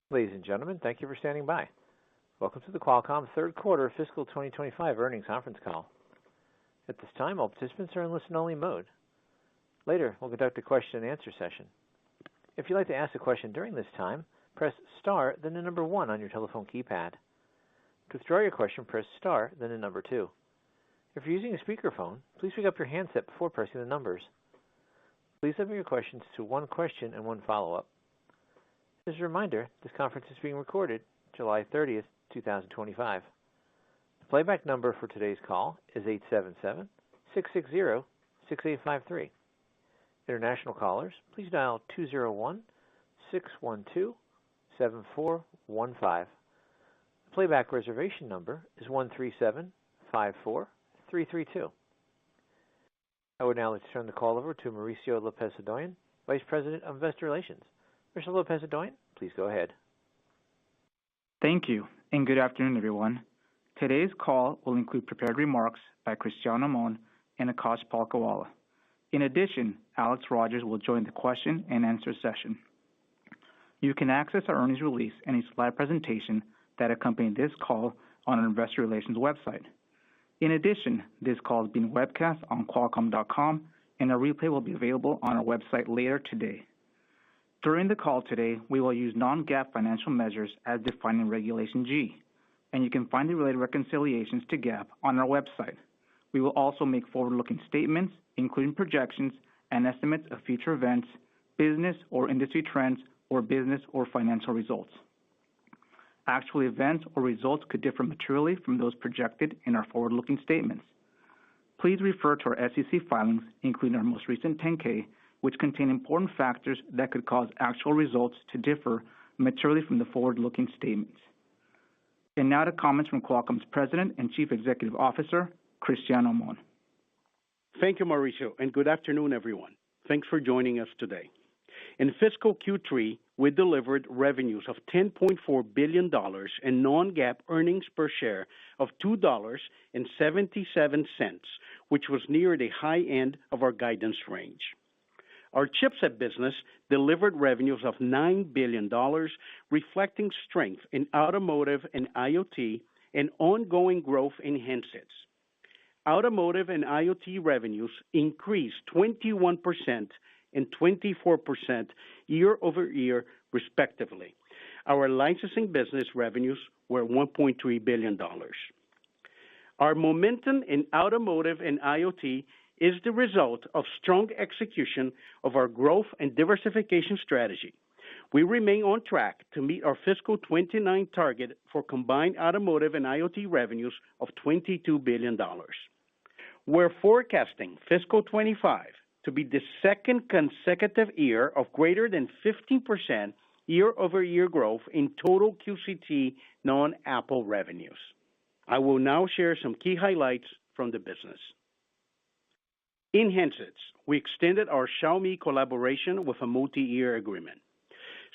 Ladies and gentlemen, thank you for standing by. Welcome to the Qualcomm third quarter fiscal 2025 earnings conference call. At this time, all participants are in listen-only mode. Later, we'll conduct a question-and-answer session. If you'd like to ask a question during this time, press star, then the number 1 on your telephone keypad. To withdraw your question, press star, then the number 2. If you're using a speakerphone, please pick up your handset before pressing the numbers. Please limit your questions to one question and one follow-up. As a reminder, this conference is being recorded July 30th, 2025. The playback number for today's call is 877-660-6853. International callers, please dial 201-612-7415. The playback reservation number is 137-54332. I would now like to turn the call over to Mauricio Lopez-Hodoyan, Vice President of Investor Relations. Mr. Lopez-Hodoyan, please go ahead. Thank you, and good afternoon, everyone. Today's call will include prepared remarks by Cristiano Amon and Akash Palkhiwala. In addition, Alex Rogers will join the question-and-answer session. You can access our earnings release and a slide presentation that accompany this call on our Investor Relations website. In addition, this call is being webcast on Qualcomm.com, and a replay will be available on our website later today. During the call today, we will use non-GAAP financial measures as defined in Regulation G, and you can find the related reconciliations to GAAP on our website. We will also make forward-looking statements, including projections and estimates of future events, business or industry trends, or business or financial results. Actual events or results could differ materially from those projected in our forward-looking statements. Please refer to our SEC filings, including our most recent 10-K, which contain important factors that could cause actual results to differ materially from the forward-looking statements. And now to comments from Qualcomm's President and Chief Executive Officer, Cristiano Amon. Thank you, Mauricio, and good afternoon, everyone. Thanks for joining us today. In fiscal Q3, we delivered revenues of $10.4 billion and non-GAAP earnings per share of $2.77, which was near the high end of our guidance range. Our chipset business delivered revenues of $9 billion, reflecting strength in automotive and IoT and ongoing growth in handsets. Automotive and IoT revenues increased 21% and 24% year-over-year, respectively. Our licensing business revenues were $1.3 billion. Our momentum in automotive and IoT is the result of strong execution of our growth and diversification strategy. We remain on track to meet our fiscal 29 target for combined automotive and IoT revenues of $22 billion. We're forecasting fiscal 25 to be the second consecutive year of greater than 15% year-over-year growth in total QCT non-Apple revenues. I will now share some key highlights from the business. In handsets, we extended our Xiaomi collaboration with a multi-year agreement.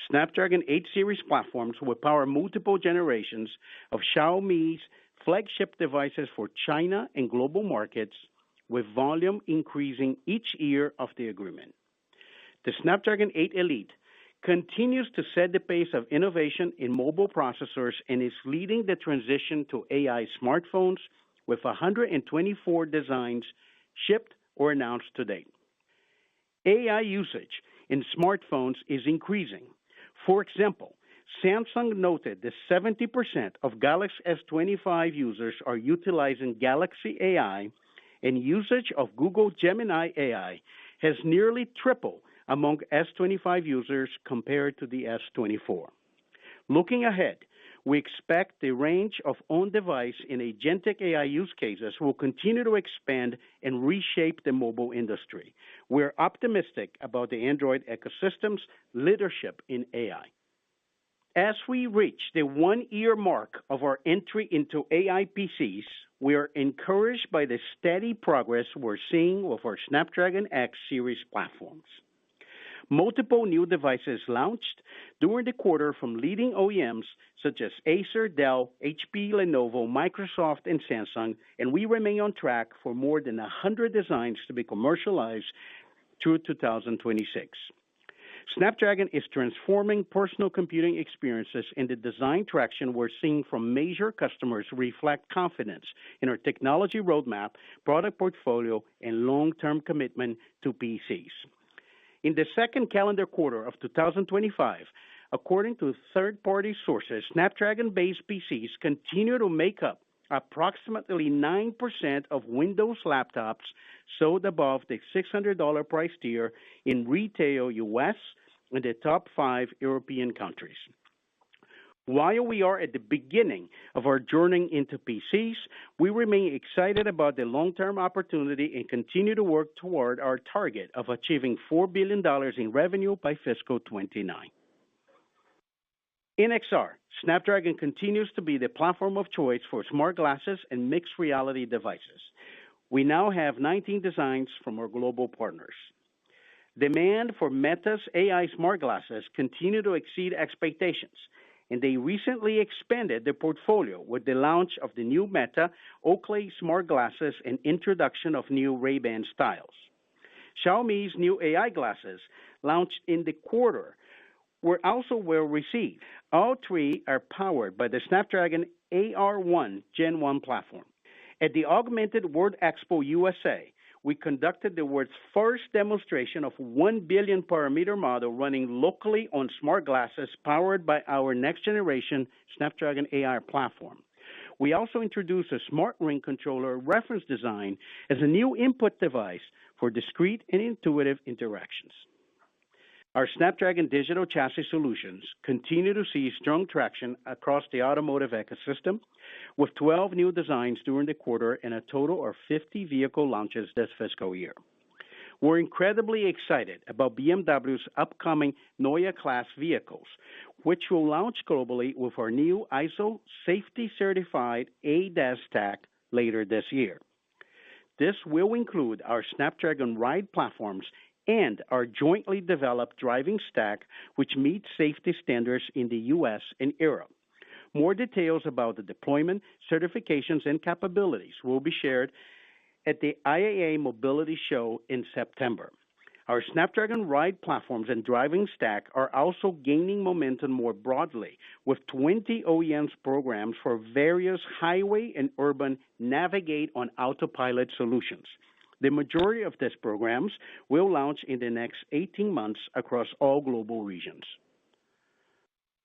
Snapdragon 8 series platforms will power multiple generations of Xiaomi's flagship devices for China and global markets, with volume increasing each year of the agreement. The Snapdragon 8 Elite continues to set the pace of innovation in mobile processors and is leading the transition to AI smartphones, with 124 designs shipped or announced to date. AI usage in smartphones is increasing. For example, Samsung noted that 70% of Galaxy S25 users are utilizing Galaxy AI, and usage of Google Gemini AI has nearly tripled among S25 users compared to the S24. Looking ahead, we expect the range of on-device and agentic AI use cases will continue to expand and reshape the mobile industry. We're optimistic about the Android ecosystem's leadership in AI. As we reach the one-year mark of our entry into AI PCs, we are encouraged by the steady progress we're seeing with our Snapdragon X series platforms. Multiple new devices launched during the quarter from leading OEMs such as Acer, Dell, HP, Lenovo, Microsoft, and Samsung, and we remain on track for more than 100 designs to be commercialized through 2026. Snapdragon is transforming personal computing experiences, and the design traction we're seeing from major customers reflect confidence in our technology roadmap, product portfolio, and long-term commitment to PCs. In the second calendar quarter of 2025, according to third-party sources, Snapdragon-based PCs continue to make up approximately 9% of Windows laptops sold above the $600 price tier in retail U.S. and the top 5 European countries. While we are at the beginning of our journey into PCs, we remain excited about the long-term opportunity and continue to work toward our target of achieving $4 billion in revenue by fiscal 29. In XR, Snapdragon continues to be the platform of choice for smart glasses and mixed reality devices. We now have 19 designs from our global partners. Demand for Meta's AI smart glasses continue to exceed expectations, and they recently expanded their portfolio with the launch of the new Meta Oakley smart glasses and introduction of new Ray-Ban styles. Xiaomi's new AI glasses, launched in the quarter, were also well received. All three are powered by the Snapdragon AR1 Gen 1 platform. At the Augmented World Expo USA, we conducted the world's first demonstration of 1 billion parameter model running locally on smart glasses powered by our next generation Snapdragon AI platform. We also introduced a smart ring controller reference design as a new input device for discrete and intuitive interactions. Our Snapdragon digital chassis solutions continue to see strong traction across the automotive ecosystem, with 12 new designs during the quarter and a total of 50 vehicle launches this fiscal year. We're incredibly excited about BMW's upcoming Neue Class vehicles, which will launch globally with our new ISO safety certified ADAS stack later this year. This will include our Snapdragon Ride platforms and our jointly developed driving stack, which meets safety standards in the U.S. and Europe. More details about the deployment, certifications, and capabilities will be shared at the IAA Mobility Show in September. Our Snapdragon Ride platforms and driving stack are also gaining momentum more broadly, with 20 OEMs programs for various highway and urban navigate on autopilot solutions. The majority of these programs will launch in the next 18 months across all global regions.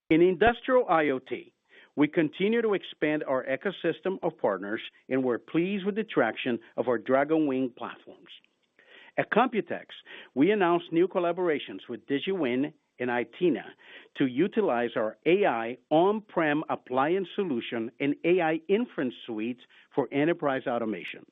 In industrial IoT, we continue to expand our ecosystem of partners, and we're pleased with the traction of our Dragon Wing platforms. At Computex, we announced new collaborations with DigiWin and Itina to utilize our AI on-prem appliance solution and AI inference suites for enterprise automation.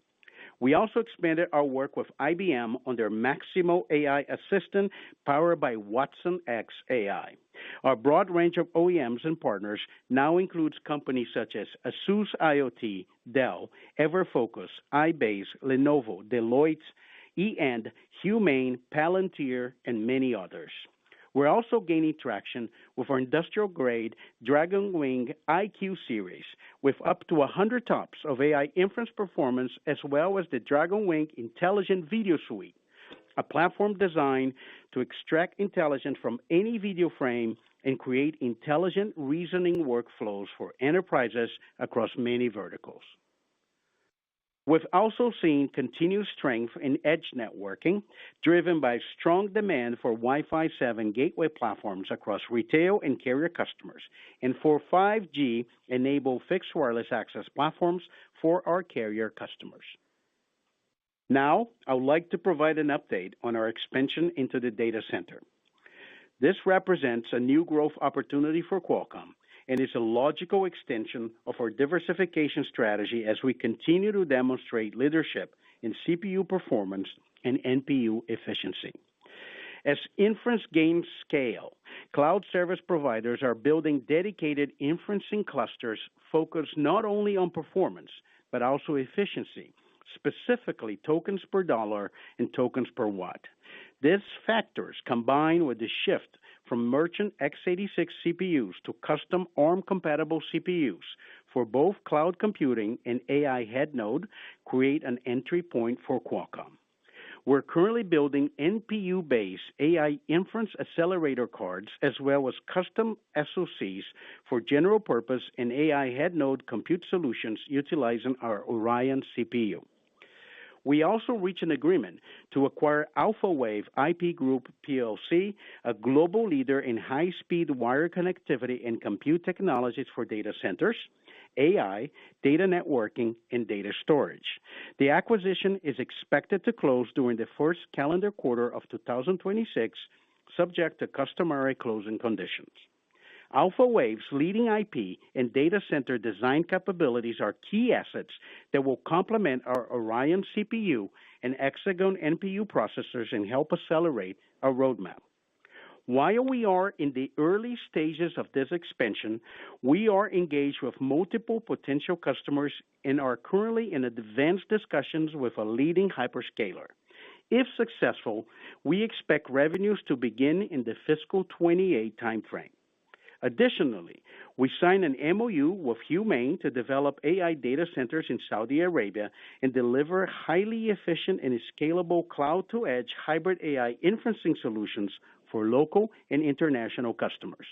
We also expanded our work with IBM on their Maximo AI assistant powered by Watson X AI. Our broad range of OEMs and partners now includes companies such as ASUS IoT, Dell, Everfocus, iBase, Lenovo, Deloitte, eEnd, Humane, Palantir, and many others. We're also gaining traction with our industrial-grade Dragon Wing IQ series with up to 100 TOPS of AI inference performance, as well as the Dragon Wing Intelligent Video Suite, a platform designed to extract intelligence from any video frame and create intelligent reasoning workflows for enterprises across many verticals. We've also seen continued strength in edge networking, driven by strong demand for Wi-Fi 7 gateway platforms across retail and carrier customers, and for 5G-enabled fixed wireless access platforms for our carrier customers. Now, I would like to provide an update on our expansion into the data center. This represents a new growth opportunity for Qualcomm, and is a logical extension of our diversification strategy as we continue to demonstrate leadership in CPU performance and NPU efficiency. As inference gains scale, cloud service providers are building dedicated inferencing clusters focused not only on performance, but also efficiency, specifically tokens per dollar and tokens per watt. These factors, combined with the shift from merchant x86 CPUs to custom ARM-compatible CPUs for both cloud computing and AI head node, create an entry point for Qualcomm. We're currently building NPU-based AI inference accelerator cards as well as custom SoCs for general purpose and AI head node compute solutions utilizing our Orion CPU. We also reached an agreement to acquire AlphaWave IP Group plc, a global leader in high-speed wire connectivity and compute technologies for data centers, AI, data networking, and data storage. The acquisition is expected to close during the first calendar quarter of 2026, subject to customary closing conditions. AlphaWave's leading IP and data center design capabilities are key assets that will complement our Orion CPU and Hexagon NPU processors and help accelerate our roadmap. While we are in the early stages of this expansion, we are engaged with multiple potential customers and are currently in advanced discussions with a leading hyperscaler. If successful, we expect revenues to begin in the fiscal 28 timeframe. Additionally, we signed an MOU with HUMAIN to develop AI data centers in Saudi Arabia and deliver highly efficient and scalable cloud-to-edge hybrid AI inferencing solutions for local and international customers.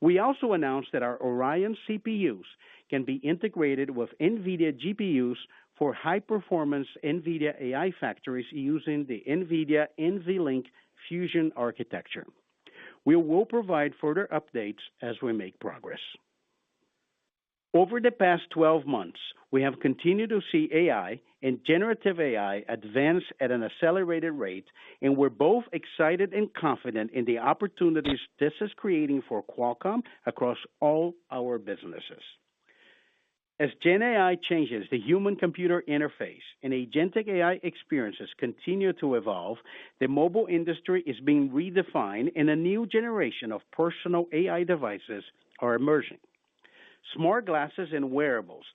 We also announced that our Orion CPUs can be integrated with NVIDIA GPUs for high-performance NVIDIA AI factories using the NVIDIA NVLink Fusion architecture. We will provide further updates as we make progress. Over the past 12 months, we have continued to see AI and generative AI advance at an accelerated rate, and we're both excited and confident in the opportunities this is creating for Qualcomm across all our businesses. As Gen AI changes the human-computer interface and agentic AI experiences continue to evolve, the mobile industry is being redefined and a new generation of personal AI devices are emerging. Smart glasses and wearables,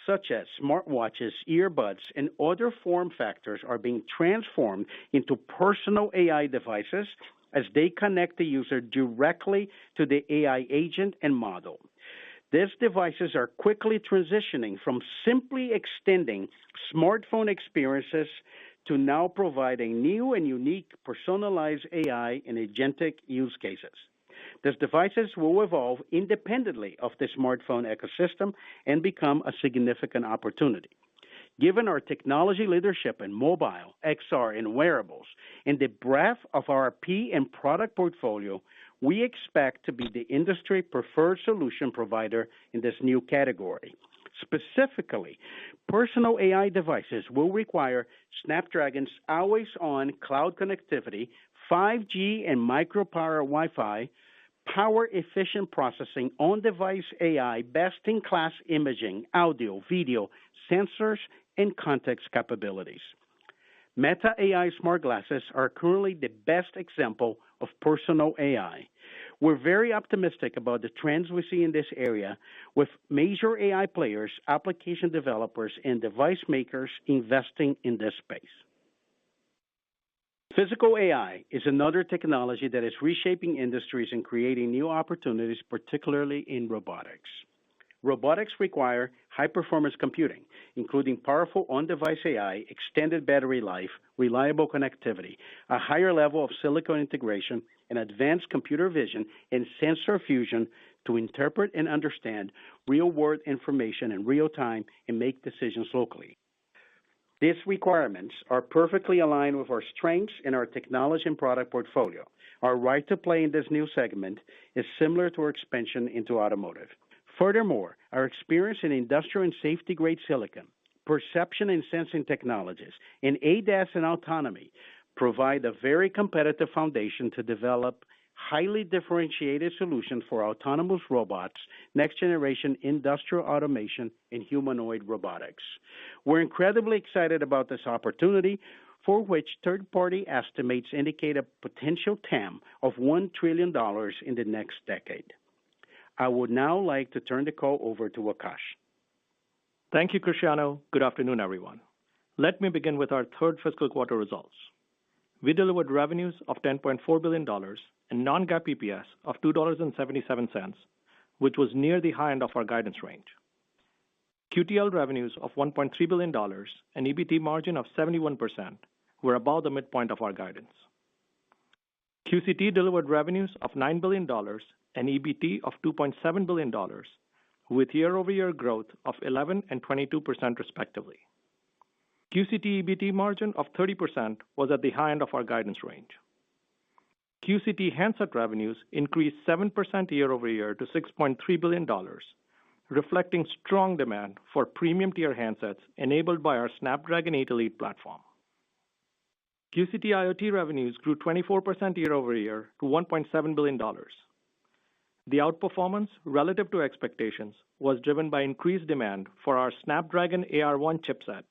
such as smartwatches, earbuds, and other form factors are being transformed into personal AI devices as they connect the user directly to the AI agent and model. These devices are quickly transitioning from simply extending smartphone experiences to now providing new and unique personalized AI and agentic use cases. These devices will evolve independently of the smartphone ecosystem and become a significant opportunity. Given our technology leadership in mobile, XR, and wearables, and the breadth of our P and product portfolio, we expect to be the industry preferred solution provider in this new category. Specifically, personal AI devices will require Snapdragon's always-on cloud connectivity, 5G and micro-power Wi-Fi, power-efficient processing, on-device AI, best-in-class imaging, audio, video, sensors, and context capabilities. Meta AI smart glasses are currently the best example of personal AI. We're very optimistic about the trends we see in this area, with major AI players, application developers, and device makers investing in this space. Physical AI is another technology that is reshaping industries and creating new opportunities, particularly in robotics. Robotics require high-performance computing, including powerful on-device AI, extended battery life, reliable connectivity, a higher level of silicon integration, and advanced computer vision and sensor fusion to interpret and understand real-world information in real time and make decisions locally. These requirements are perfectly aligned with our strengths in our technology and product portfolio. Our right to play in this new segment is similar to our expansion into automotive. Furthermore, our experience in industrial and safety-grade silicon, perception and sensing technologies, and ADAS and autonomy provide a very competitive foundation to develop highly differentiated solutions for autonomous robots, next-generation industrial automation, and humanoid robotics. We're incredibly excited about this opportunity, for which third-party estimates indicate a potential TAM of $1 trillion in the next decade. I would now like to turn the call over to Akash. Thank you, Cristiano. Good afternoon, everyone. Let me begin with our third fiscal quarter results. We delivered revenues of $10.4 billion and non-GAAP EPS of $2.77, which was near the high end of our guidance range. QTL revenues of $1.3 billion and EBT margin of 71% were above the midpoint of our guidance. QCT delivered revenues of $9 billion and EBT of $2.7 billion, with year-over-year growth of 11% and 22% respectively. QCT EBT margin of 30% was at the high end of our guidance range. QCT handset revenues increased 7% year-over-year to $6.3 billion, reflecting strong demand for premium-tier handsets enabled by our Snapdragon 8 Elite platform. QCT IoT revenues grew 24% year-over-year to $1.7 billion. The outperformance relative to expectations was driven by increased demand for our Snapdragon AR1 chipset,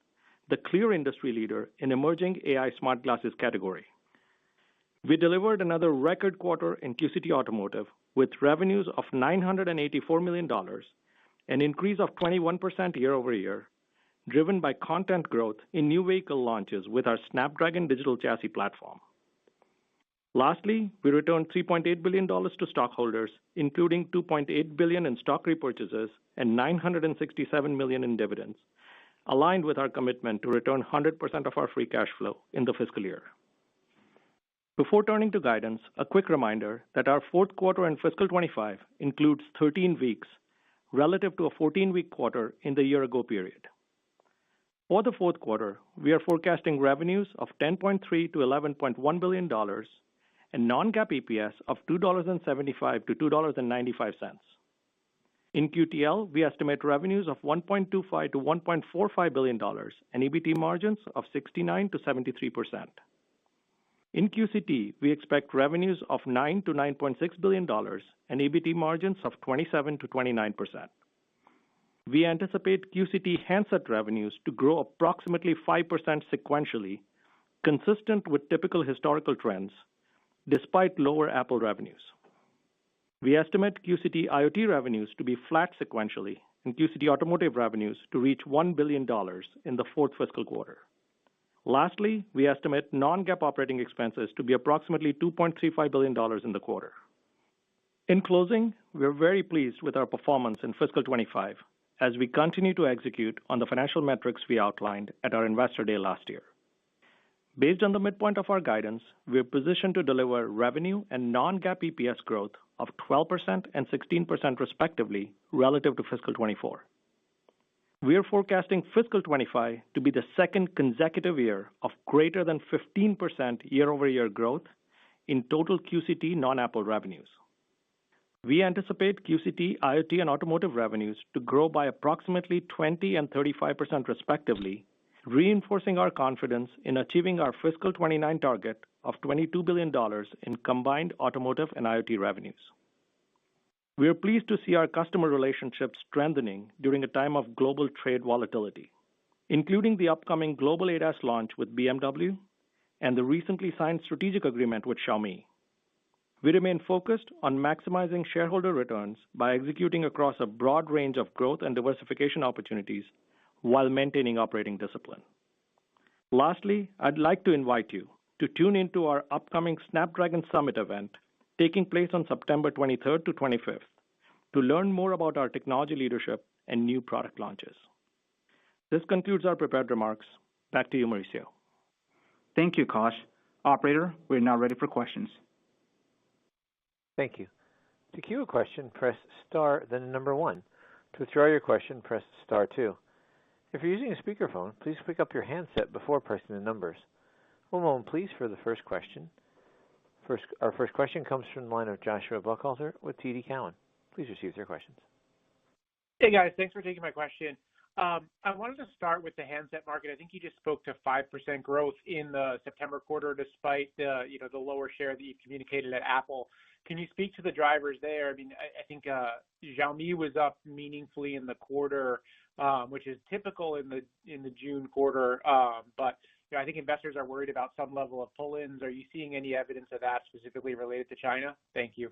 the clear industry leader in emerging AI smart glasses category. We delivered another record quarter in QCT Automotive with revenues of $984 million, an increase of 21% year-over-year, driven by content growth in new vehicle launches with our Snapdragon digital chassis platform. Lastly, we returned $3.8 billion to stockholders, including $2.8 billion in stock repurchases and $967 million in dividends, aligned with our commitment to return 100% of our free cash flow in the fiscal year. Before turning to guidance, a quick reminder that our fourth quarter in fiscal 25 includes 13 weeks relative to a 14-week quarter in the year-ago period. For the fourth quarter, we are forecasting revenues of $10.3 to $11.1 billion and non-GAAP EPS of $2.75 to $2.95. In QTL, we estimate revenues of $1.25 to $1.45 billion and EBT margins of 69 to 73%. In QCT, we expect revenues of $9 to $9.6 billion and EBT margins of 27 to 29%. We anticipate QCT handset revenues to grow approximately 5% sequentially, consistent with typical historical trends, despite lower Apple revenues. We estimate QCT IoT revenues to be flat sequentially and QCT Automotive revenues to reach $1 billion in the fourth fiscal quarter. Lastly, we estimate non-GAAP operating expenses to be approximately $2.35 billion in the quarter. In closing, we're very pleased with our performance in fiscal 25 as we continue to execute on the financial metrics we outlined at our Investor Day last year. Based on the midpoint of our guidance, we're positioned to deliver revenue and non-GAAP EPS growth of 12% and 16% respectively relative to fiscal 24. We are forecasting fiscal 25 to be the second consecutive year of greater than 15% year-over-year growth in total QCT non-Apple revenues. We anticipate QCT, IoT, and Automotive revenues to grow by approximately 20 and 35% respectively, reinforcing our confidence in achieving our fiscal 29 target of $22 billion in combined Automotive and IoT revenues. We are pleased to see our customer relationships strengthening during a time of global trade volatility, including the upcoming global ADAS launch with BMW and the recently signed strategic agreement with Xiaomi. We remain focused on maximizing shareholder returns by executing across a broad range of growth and diversification opportunities while maintaining operating discipline. Lastly, I'd like to invite you to tune into our upcoming Snapdragon Summit event taking place on September 23rd to 25th to learn more about our technology leadership and new product launches. This concludes our prepared remarks. Back to you, Mauricio. Thank you, Kash. Operator, we're now ready for questions. Thank you. To queue a question, press star, then the number 1. To withdraw your question, press star 2. If you're using a speakerphone, please pick up your handset before pressing the numbers. One moment, please, for the first question. Our first question comes from the line of Joshua Buchalter with TD Cowen. Please receive with your questions. Hey, guys. Thanks for taking my question. I wanted to start with the handset market. I think you just spoke to 5% growth in the September quarter, despite the lower share that you communicated at Apple. Can you speak to the drivers there? I mean, I think Xiaomi was up meaningfully in the quarter, which is typical in the June quarter. But I think investors are worried about some level of pull-ins. Are you seeing any evidence of that specifically related to China? Thank you.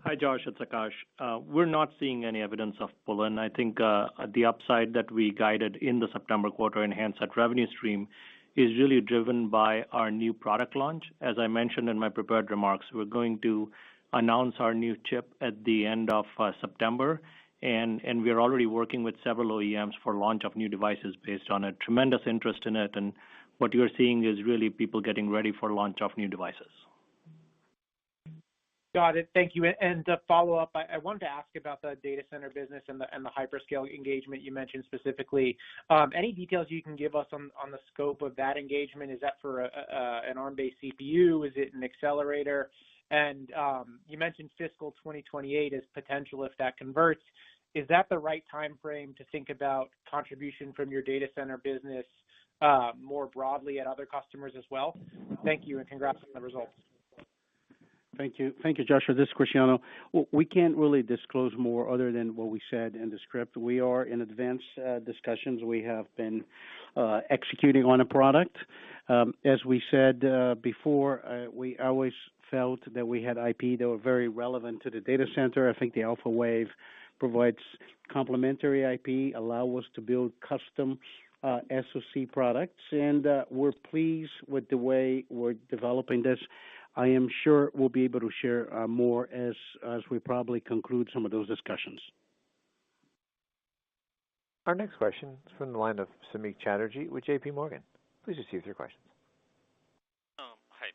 Hi, Josh. It's Akash. We're not seeing any evidence of pull-in. I think the upside that we guided in the September quarter in handset revenue stream is really driven by our new product launch. As I mentioned in my prepared remarks, we're going to announce our new chip at the end of September, and we are already working with several OEMs for launch of new devices based on a tremendous interest in it. And what you're seeing is really people getting ready for launch of new devices. Got it. Thank you. And to follow up, I wanted to ask about the data center business and the hyperscale engagement you mentioned specifically. Any details you can give us on the scope of that engagement? Is that for an ARM-based CPU? Is it an accelerator? And you mentioned fiscal 2028 as potential if that converts. Is that the right time frame to think about contribution from your data center business more broadly at other customers as well? Thank you, and congrats on the results. Thank you, Joshua. This is Cristiano. Well, we can't really disclose more other than what we said in the script. We are in advanced discussions. We have been executing on a product. As we said before, we always felt that we had IP that were very relevant to the data center. I think the AlphaWave provides complementary IP, allow us to build custom SoC products, and we're pleased with the way we're developing this. I am sure we'll be able to share more as we probably conclude some of those discussions. Our next question is from the line of Samik Chatterjee with J.P. Morgan. Please receive your questions. Hi.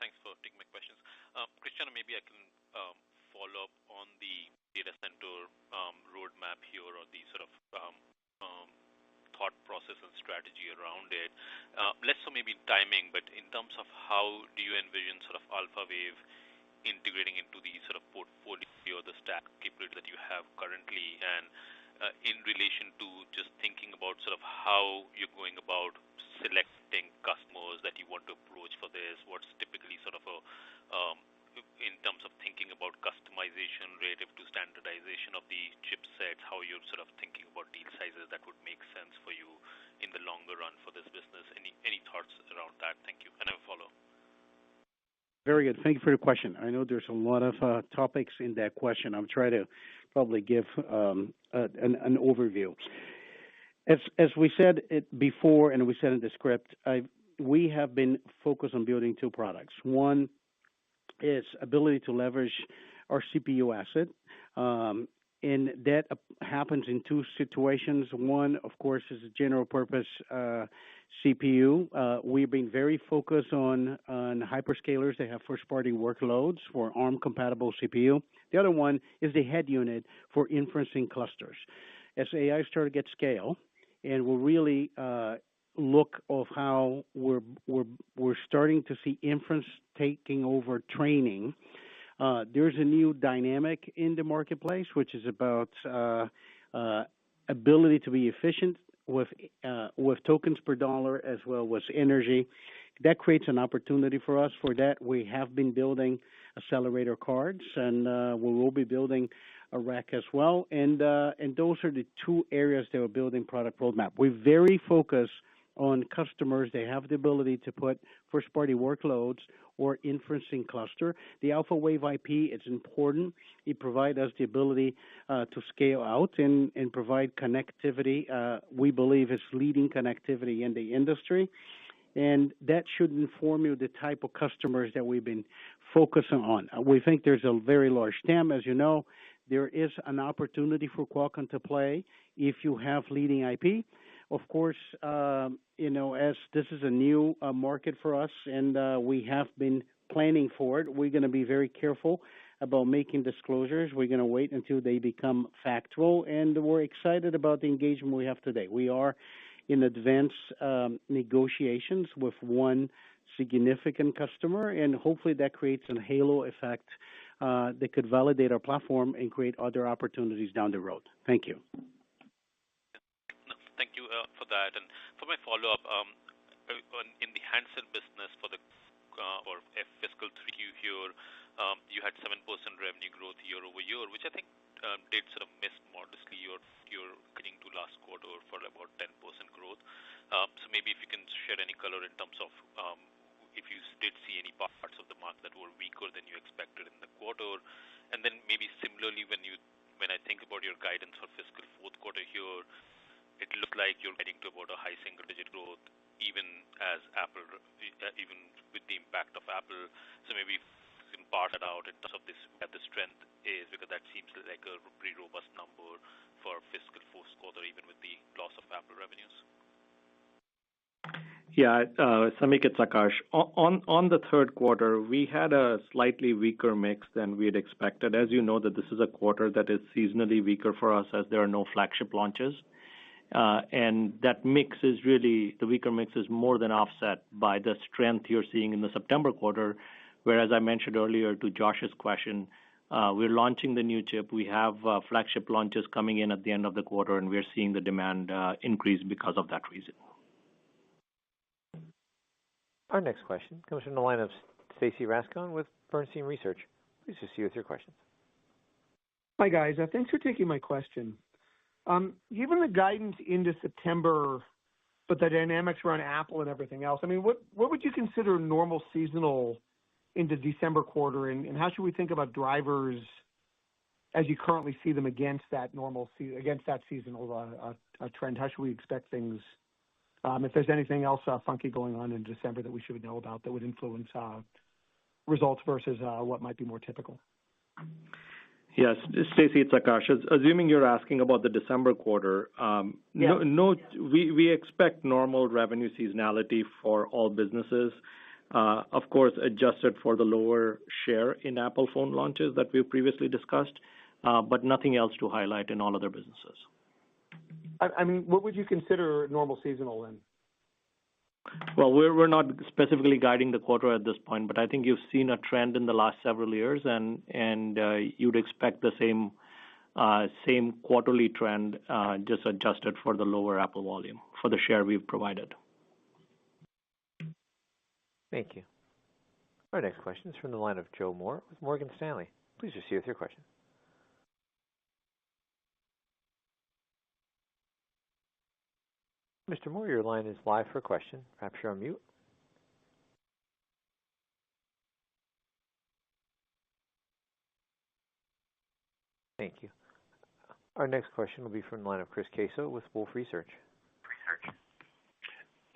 Thanks for taking my questions. Cristiano, maybe I can follow up on the data center roadmap here, or the sort of thought process and strategy around it. Less so maybe timing, but in terms of how do you envision sort of AlphaWave integrating into the sort of portfolio, the stack capability that you have currently, and in relation to just thinking about sort of how you're going about selecting customers that you want to approach for this, what's typically sort of a in terms of thinking about customization relative to standardization of the chipsets, how you're sort of thinking about deal sizes that would make sense for you in the longer run for this business. Any thoughts around that? Thank you. And I will follow. Very good. Thank you for your question. I know there's a lot of topics in that question. I'll try to probably give an overview. As we said it before, and we said in the script, we have been focused on building two products. One is ability to leverage our CPU asset, and that happens in two situations. One, of course, is a general purpose CPU. We've been very focused on hyperscalers that have first-party workloads for ARM-compatible CPU. The other one is the head unit for inferencing clusters. As AI starts to get scale, and we'll really look of how we're starting to see inference taking over training. There's a new dynamic in the marketplace, which is about ability to be efficient with tokens per dollar as well as energy. That creates an opportunity for us. For that, we have been building accelerator cards, and we will be building a rack as well. And those are the two areas that we're building product roadmap. We're very focused on customers. They have the ability to put first-party workloads or inferencing cluster. The AlphaWave IP is important. It provides us the ability to scale out and provide connectivity. We believe it's leading connectivity in the industry. And that should inform you the type of customers that we've been focusing on. We think there's a very large TAM. As you know, there is an opportunity for Qualcomm to play if you have leading IP. Of course, as this is a new market for us, and we have been planning for it, we're going to be very careful about making disclosures. We're going to wait until they become factual, and we're excited about the engagement we have today. We are in advanced negotiations with one significant customer, and hopefully that creates a halo effect that could validate our platform and create other opportunities down the road. Thank you. Thank you for that. And for my follow-up, in the handset business for the fiscal 3Q here, you had 7% revenue growth year over year, which I think did sort of miss modestly your getting to last quarter for about 10% growth. So maybe if you can share any color in terms of if you did see any parts of the market that were weaker than you expected in the quarter, and then maybe similarly when I think about your guidance for fiscal fourth quarter here, it looks like you're getting to about a high single-digit growth, even with the impact of Apple. So maybe can parse that out in terms of this, where the strength is, because that seems like a pretty robust number for fiscal fourth quarter, even with the loss of Apple revenues. Yeah, Samik, it's Akash. On the third quarter, we had a slightly weaker mix than we had expected. As you know, that this is a quarter that is seasonally weaker for us as there are no flagship launches. And that mix is really, the weaker mix is more than offset by the strength you're seeing in the September quarter, where, as I mentioned earlier to Josh's question, we're launching the new chip. We have flagship launches coming in at the end of the quarter, and we're seeing the demand increase because of that reason. Our next question comes from the line of Stacy Rasgon with Bernstein Research. Please proceed with your questions. Hi, guys. Thanks for taking my question. Given the guidance into September, but the dynamics around Apple and everything else, I mean, what would you consider normal seasonal into December quarter, and how should we think about drivers as you currently see them against that seasonal trend? How should we expect things? If there's anything else funky going on in December that we should know about that would influence results versus what might be more typical. Yes, Stacy, it's Akash. Assuming you're asking about the December quarter, we expect normal revenue seasonality for all businesses. Of course, adjusted for the lower share in Apple phone launches that we've previously discussed, but nothing else to highlight in all other businesses. I mean, what would you consider normal seasonal then? Well, we're not specifically guiding the quarter at this point, but I think you've seen a trend in the last several years, and you'd expect the same quarterly trend, just adjusted for the lower Apple volume for the share we've provided. Thank you. Our next question is from the line of Joe Moore with Morgan Stanley. Please proceed with your question. Mr. Moore, your line is live for a question. Perhaps you're on mute. Thank you. Our next question will be from the line of Chris Caso with Wolfe Research.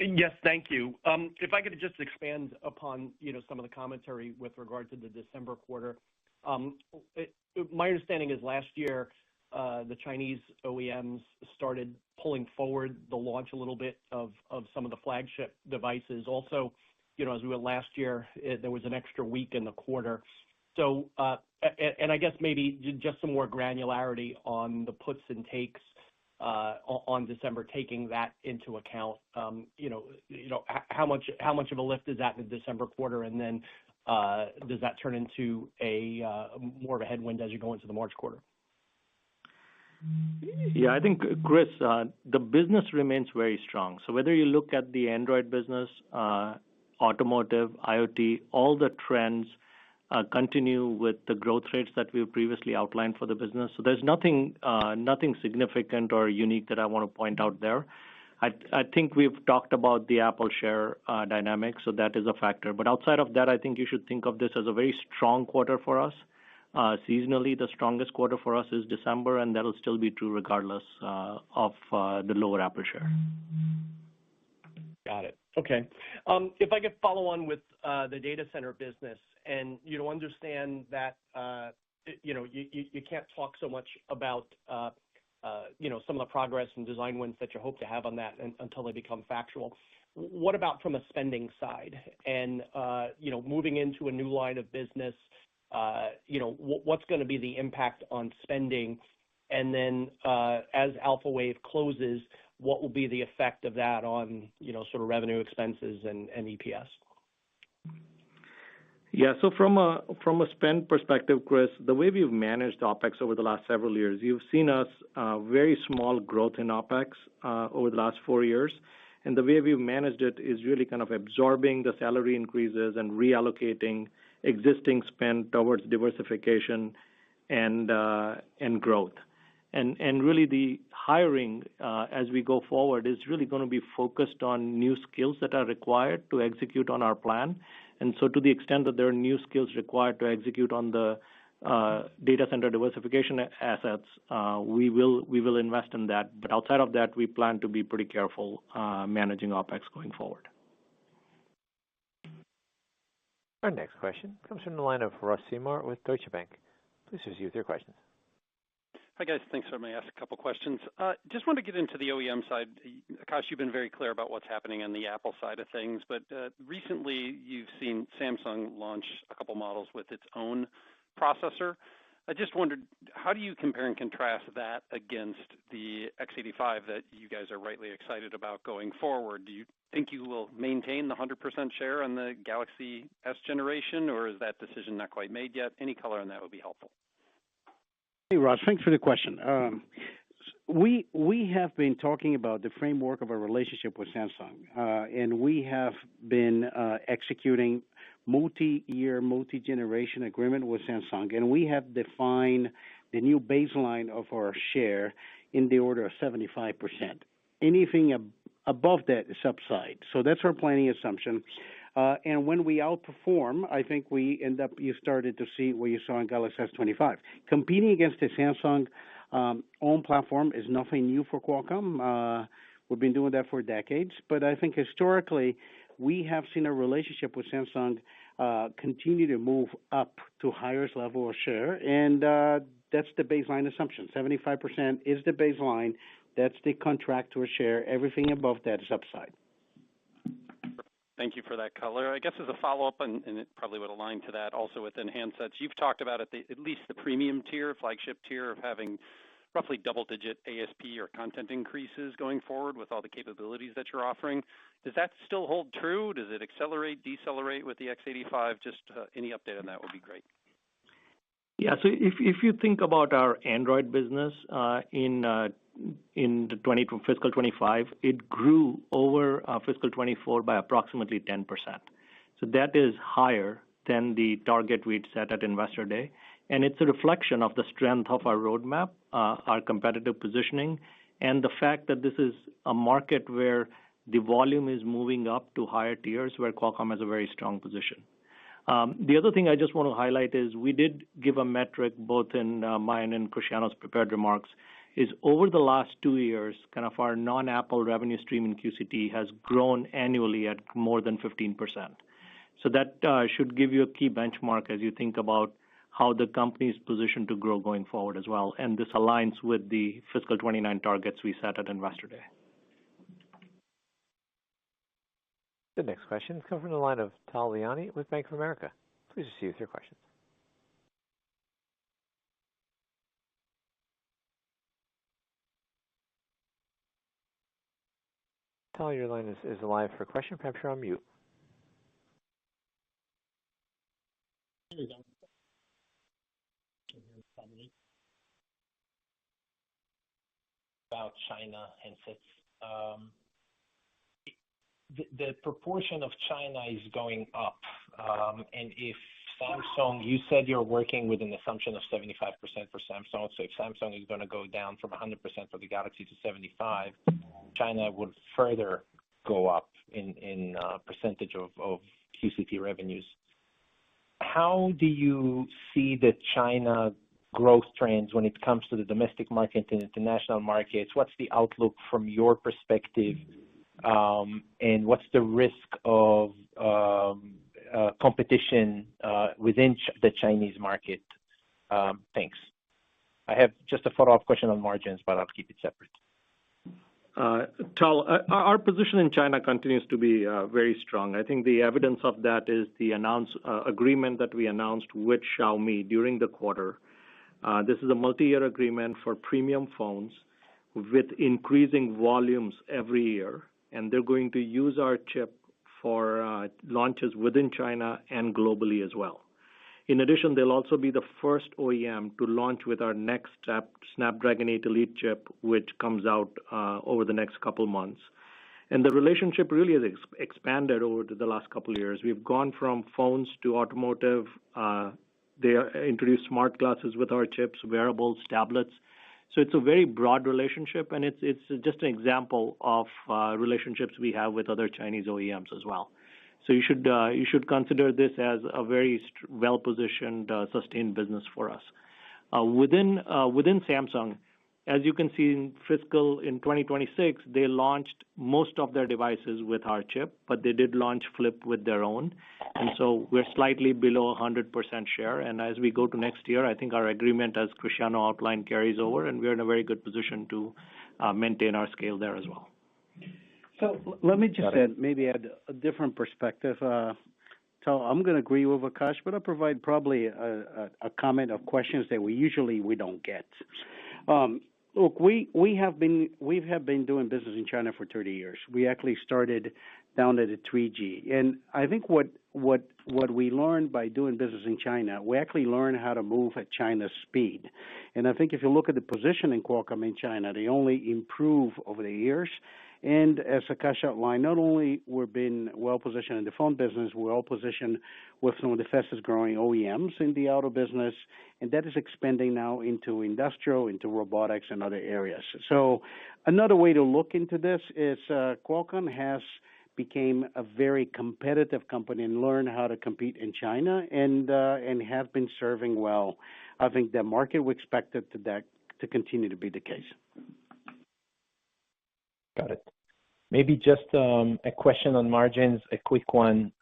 Yes, thank you. If I could just expand upon some of the commentary with regard to the December quarter. My understanding is last year the Chinese OEMs started pulling forward the launch a little bit of some of the flagship devices. Also, as we went last year, there was an extra week in the quarter. So, and I guess maybe just some more granularity on the puts and takes on December, taking that into account. How much of a lift is that in the December quarter, and then does that turn into a more of a headwind as you go into the March quarter? Yeah, I think, Chris, the business remains very strong. So whether you look at the Android business, automotive, IoT, all the trends continue with the growth rates that we've previously outlined for the business. So there's nothing significant or unique that I want to point out there. I think we've talked about the Apple share dynamic, so that is a factor. But outside of that, I think you should think of this as a very strong quarter for us. Seasonally, the strongest quarter for us is December, and that'll still be true regardless of the lower Apple share. Got it. Okay. If I could follow on with the data center business, and understand that you can't talk so much about some of the progress and design wins that you hope to have on that until they become factual. What about from a spending side? And moving into a new line of business, what's going to be the impact on spending? And then as AlphaWave closes, what will be the effect of that on sort of revenue, expenses, and EPS? Yeah, so from a spend perspective, Chris, the way we've managed OpEx over the last several years, you've seen us very small growth in OpEx over the last 4 years. And the way we've managed it is really kind of absorbing the salary increases and reallocating existing spend towards diversification and growth. And really the hiring as we go forward is really going to be focused on new skills that are required to execute on our plan. And so to the extent that there are new skills required to execute on the data center diversification assets, we will invest in that. But outside of that, we plan to be pretty careful managing OpEx going forward. Our next question comes from the line of Ross Seymour with Deutsche Bank. Please proceed with your questions. Hi, guys. Thanks for letting me ask a couple questions. Just want to get into the OEM side. Akash, you've been very clear about what's happening on the Apple side of things, but recently you've seen Samsung launch a couple models with its own processor. I just wondered, how do you compare and contrast that against the x85 that you guys are rightly excited about going forward? Do you think you will maintain the 100% share on the Galaxy S generation, or is that decision not quite made yet? Any color on that would be helpful. Hey, Ross, thanks for the question. We have been talking about the framework of our relationship with Samsung, and we have been executing multi-year, multi-generation agreement with Samsung, and we have defined the new baseline of our share in the order of 75%. Anything above that is upside. So that's our planning assumption. And when we outperform, I think we end up, you started to see what you saw in Galaxy S25. Competing against the Samsung own platform is nothing new for Qualcomm. We've been doing that for decades. But I think historically, we have seen a relationship with Samsung continue to move up to highest level of share. And that's the baseline assumption. 75% is the baseline. That's the contractor share. Everything above that is upside. Thank you for that color. I guess as a follow-up, and it probably would align to that also within handsets, you've talked about at least the premium tier, flagship tier, of having roughly double-digit ASP or content increases going forward with all the capabilities that you're offering. Does that still hold true? Does it accelerate, decelerate with the x85? Just any update on that would be great. Yeah, so if you think about our Android business in the fiscal 25, it grew over fiscal 24 by approximately 10%. So that is higher than the target we'd set at Investor Day. And it's a reflection of the strength of our roadmap, our competitive positioning, and the fact that this is a market where the volume is moving up to higher tiers where Qualcomm has a very strong position. The other thing I just want to highlight is we did give a metric both in mine and Cristiano's prepared remarks, is over the last 2 years, kind of our non-Apple revenue stream in QCT has grown annually at more than 15%. So that should give you a key benchmark as you think about how the company is positioned to grow going forward as well. And this aligns with the fiscal 29 targets we set at Investor Day. The next question comes from the line of Tal Liani with Bank of America. Please proceed with your questions. Tal, your line is live for a question. Perhaps you're on mute. There you go. About China handsets. The proportion of China is going up. And if Samsung, you said you're working with an assumption of 75% for Samsung. So if Samsung is going to go down from 100% for the Galaxy to 75, China would further go up in percentage of QCT revenues. How do you see the China growth trends when it comes to the domestic market and international markets? What's the outlook from your perspective? And what's the risk of competition within the Chinese market? Thanks. I have just a follow-up question on margins, but I'll keep it separate. Tal, our position in China continues to be very strong. I think the evidence of that is the agreement that we announced with Xiaomi during the quarter. This is a multi-year agreement for premium phones with increasing volumes every year, and they're going to use our chip for launches within China and globally as well. In addition, they'll also be the first OEM to launch with our next Snapdragon 8 Elite chip, which comes out over the next couple months. And the relationship really has expanded over the last couple of years. We've gone from phones to automotive. They introduced smart glasses with our chips, wearables, tablets. So it's a very broad relationship, and it's just an example of relationships we have with other Chinese OEMs as well. So you should consider this as a very well-positioned, sustained business for us. Within Samsung, as you can see in fiscal in 2026, they launched most of their devices with our chip, but they did launch Flip with their own. And so we're slightly below 100% share. And as we go to next year, I think our agreement, as Cristiano outlined, carries over, and we're in a very good position to maintain our scale there as well. So let me just maybe add a different perspective. So I'm going to agree with Akash, but I'll provide probably a comment of questions that we don't get. Look, we have been doing business in China for 30 years. We actually started down at a 3G, and I think what we learned by doing business in China, we actually learned how to move at China's speed. And I think if you look at the position in Qualcomm in China, they only improve over the years. And as Akash outlined, not only we've been well positioned in the phone business, we're well positioned with some of the fastest growing OEMs in the auto business, and that is expanding now into industrial, into robotics, and other areas. So another way to look into this is Qualcomm has became a very competitive company and learned how to compete in China and have been serving well. I think the market we expect it to continue to be the case. Got it. Maybe just a question on margins, a quick one.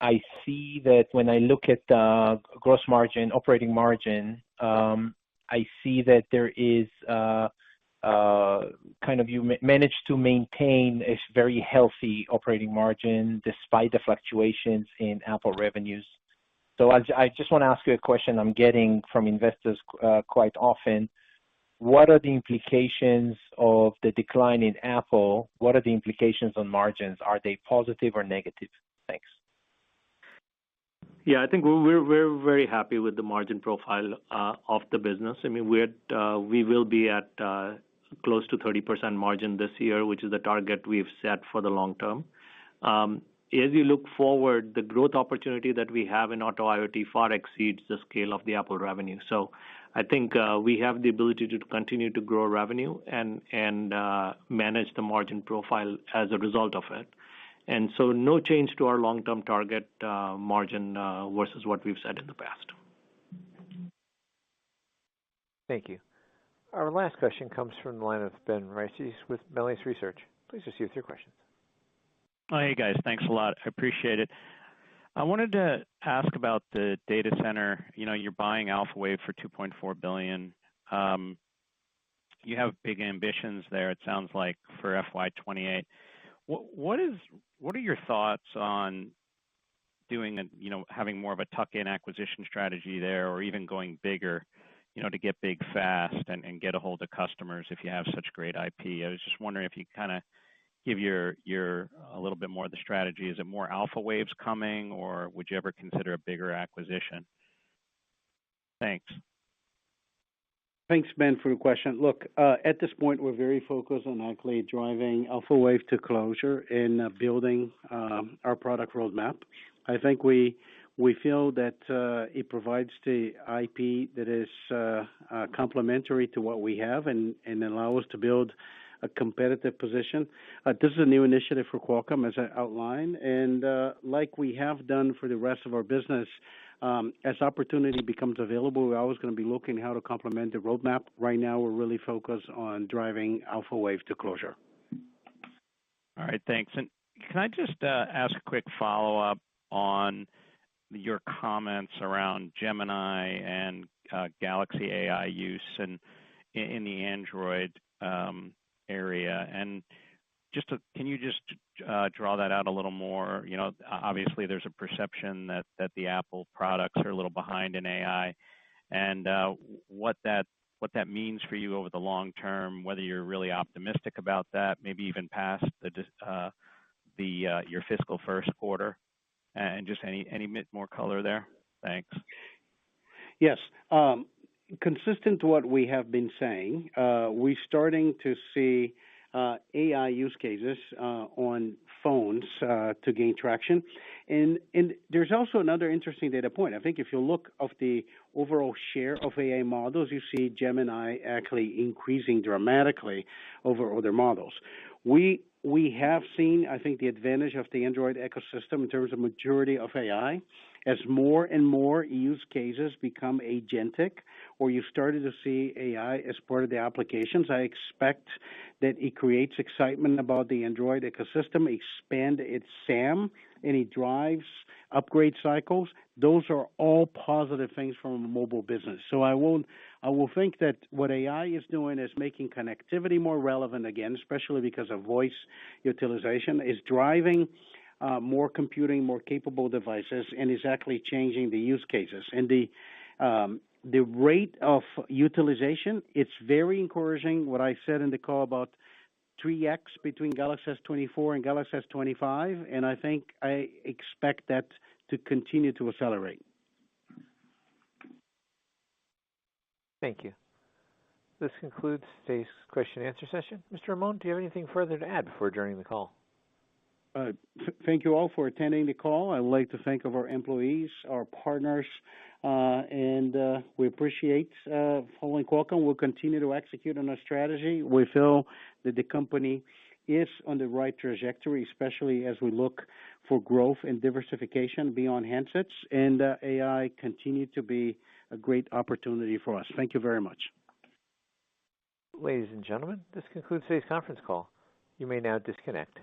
I see that when I look at gross margin, operating margin, I see that there is you managed to maintain a very healthy operating margin despite the fluctuations in Apple revenues. So I just want to ask you a question I'm getting from investors quite often. What are the implications of the decline in Apple? What are the implications on margins? Are they positive or negative? Thanks. Yeah, I think we're very happy with the margin profile of the business. I mean, we will be at close to 30% margin this year, which is the target we've set for the long term. As you look forward, the growth opportunity that we have in auto IoT far exceeds the scale of the Apple revenue. So I think we have the ability to continue to grow revenue and manage the margin profile as a result of it. And so no change to our long-term target margin versus what we've said in the past. Thank you. Our last question comes from the line of Ben Reitzes with Melius Research. Please proceed with your questions. Oh, hey, guys. Thanks a lot. I appreciate it. I wanted to ask about the data center. You know, you're buying AlphaWave for $2.4 billion. You have big ambitions there, it sounds like, for FY28. What are your thoughts on doing having more of a tuck-in acquisition strategy there, or even going bigger, to get big fast and get a hold of customers if you have such great IP? I was just wondering if you kind of give your a little bit more of the strategy. Is it more AlphaWaves coming, or would you ever consider a bigger acquisition? Thanks. Thanks, Ben, for the question. Look, at this point, we're very focused on actually driving AlphaWave to closure and building our product roadmap. I think we feel that it provides the IP that is complementary to what we have and allow us to build a competitive position. This is a new initiative for Qualcomm, as I outlined, and like we have done for the rest of our business, as opportunity becomes available, we're always going to be looking how to complement the roadmap. Right now, we're really focused on driving AlphaWave to closure. All right, thanks. And can I just ask a quick follow-up on your comments around Gemini and Galaxy AI use and in the Android area? And can you just draw that out a little more? Obviously there's a perception that the Apple products are a little behind in AI, and what that means for you over the long term, whether you're really optimistic about that, maybe even past your fiscal first quarter, and just any bit more color there. Thanks. Yes. Consistent to what we have been saying, we're starting to see AI use cases on phones to gain traction. And there's also another interesting data point. I think if you look of the overall share of AI models, you see Gemini actually increasing dramatically over other models. We We have seen, I think, the advantage of the Android ecosystem in terms of maturity of AI. As more and more use cases become agentic, or you started to see AI as part of the applications, I expect that it creates excitement about the Android ecosystem, expand its SAM, and it drives upgrade cycles. Those are all positive things from a mobile business. So I will think that what AI is doing is making connectivity more relevant again, especially because of voice utilization, is driving more computing, more capable devices, and is actually changing the use cases. And the rate of utilization, it's very encouraging. What I said in the call about 3x between Galaxy S24 and Galaxy S25, and I expect that to continue to accelerate. Thank you. This concludes today's question and answer session. Mr. Ramon, do you have anything further to add before adjourning the call? Thank you all for attending the call. I would like to thank our employees, our partners, and we appreciate following Qualcomm. We'll continue to execute on our strategy. We feel that the company is on the right trajectory, especially as we look for growth and diversification beyond handsets, and AI continue to be a great opportunity for us. Thank you very much. Ladies and gentlemen, this concludes today's conference call. You may now disconnect.